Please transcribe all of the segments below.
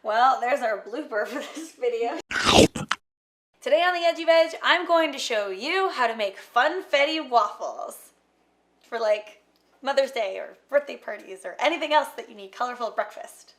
Well, there's our blooper for this video. Today on the Edgy Veg, I'm going to show you how to make funfetti waffles for like Mother's Day or birthday parties or anything else that you need colorful breakfast.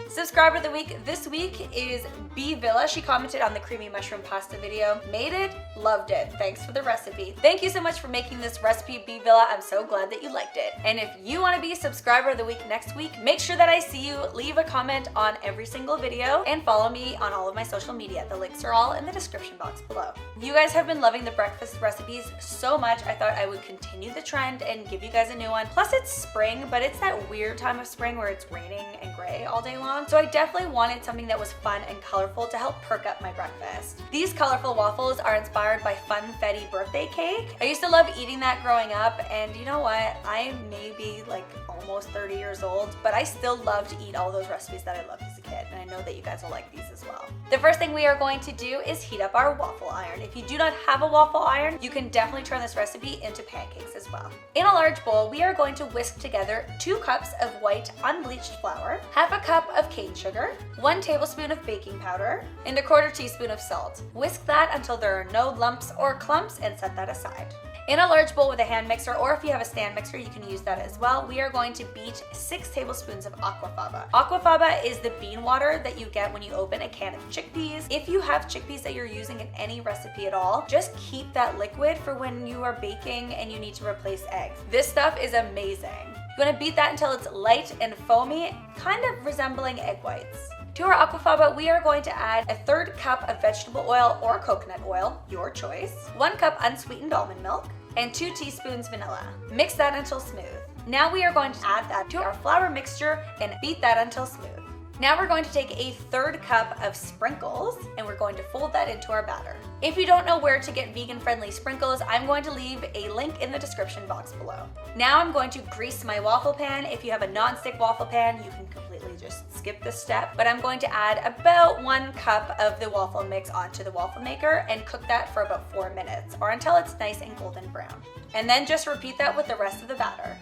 Subscriber of the week this week is B Villa. She commented on the creamy mushroom pasta video. Made it, loved it. Thanks for the recipe. Thank you so much for making this recipe, B Villa. I'm so glad that you liked it. And if you want to be subscriber of the week next week, make sure that I see you. Leave a comment on every single video and follow me on all of my social media. The links are all in the description box below. You guys have been loving the breakfast recipes so much, I thought I would continue the trend and give you guys a new one. Plus it's spring, but it's that weird time of spring where it's raining and gray all day long. So I definitely wanted something that was fun and colorful to help perk up my breakfast. These colorful waffles are inspired by Funfetti birthday cake. I used to love eating that growing up, and you know what? I may be like almost 30 years old, but I still love to eat all those recipes that I loved as a kid, and I know that you guys will like these as well. The first thing we are going to do is heat up our waffle iron. If you do not have a waffle iron, you can definitely turn this recipe into pancakes as well. In a large bowl, we are going to whisk together 2 cups of white unbleached flour, half a cup of cane sugar, 1 tablespoon of baking powder, and 1/4 teaspoon of salt. Whisk that until there are no lumps or clumps and set that aside. In a large bowl with a hand mixer, or if you have a stand mixer, you can use that as well, we are going to beat 6 tablespoons of AQUAFABA. AQUAFABA is the bean water that you get when you open a can of chickpeas. If you have chickpeas that you're using in any recipe at all, just keep that liquid for when you are baking and you need to replace eggs. This stuff is amazing. You want to beat that until it's light and foamy, kind of resembling egg whites. To our AQUAFABA, we are going to add 1/3 cup of vegetable oil or coconut oil, your choice, 1 cup unsweetened almond milk, and 2 teaspoons vanilla. Mix that until smooth. Now we are going to add that to our flour mixture and beat that until smooth. Now we're going to take 1/3 cup of sprinkles and we're going to fold that into our batter. If you don't know where to get vegan-friendly sprinkles, I'm going to leave a link in the description box below. Now I'm going to grease my waffle pan. If you have a non-stick waffle pan, you can completely just skip this step, but I'm going to add about 1 cup of the waffle mix onto the waffle maker and cook that for about 4 minutes or until it's nice and golden brown. And then just repeat that with the rest of the batter.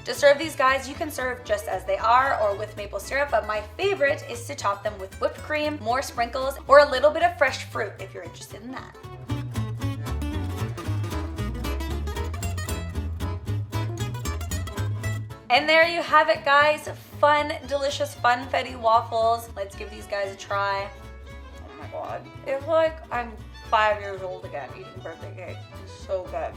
To serve these guys, you can serve just as they are or with maple syrup, but my favorite is to top them with whipped cream, more sprinkles, or a little bit of fresh fruit if you're interested in that. And there you have it, guys. Fun, delicious funfetti waffles. Let's give these guys a try. Oh my god. It's like I'm 5 years old again eating birthday cake. It's so good.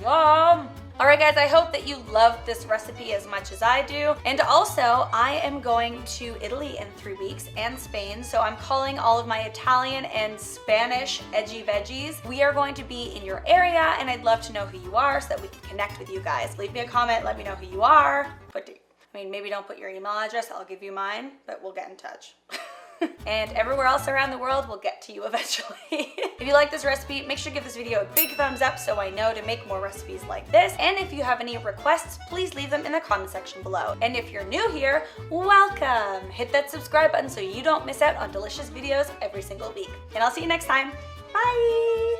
Yum! Alright guys, I hope that you loved this recipe as much as I do. And also, I am going to Italy in 3 weeks and Spain, so I'm calling all of my Italian and Spanish edgy veggies. We are going to be in your area, and I'd love to know who you are so that we can connect with you guys. Leave me a comment, let me know who you are. Maybe don't put your email address, I'll give you mine, but we'll get in touch. And everywhere else around the world, we'll get to you eventually. If you like this recipe, make sure to give this video a big thumbs up so I know to make more recipes like this. And if you have any requests, please leave them in the comment section below. And if you're new here, welcome! Hit that subscribe button so you don't miss out on delicious videos every single week. And I'll see you next time. Bye!